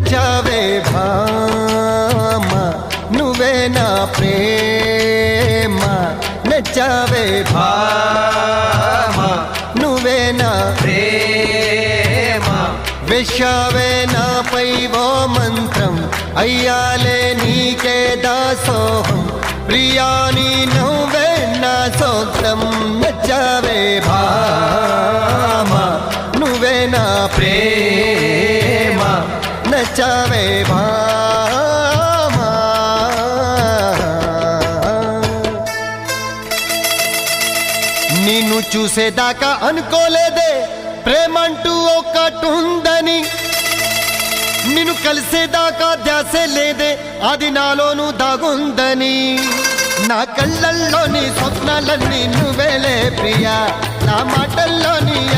నచ్చావే భామ నువ్వే నా ప్రేమ నచ్చావే భామ నువ్వే నా ప్రేమ వేశావే నాపై ఓ మంత్రం అయ్యాలే నీకే దాసోహం ప్రియాని నువ్వే నా సొంతం నచ్చావే భామ నువ్వే నా ప్రేమ నచ్చావే భామ నిన్ను చూసేదాకా అనుకోలేదే ప్రేమంటూ ఒకటుందని నిన్ను కలిసేదాకా ధ్యాసే లేదే అది నాలోనూ దాగుందని నా కళ్ళల్లోని స్వప్నాలన్నీ నువ్వేలే ప్రియా నా మాటల్లోని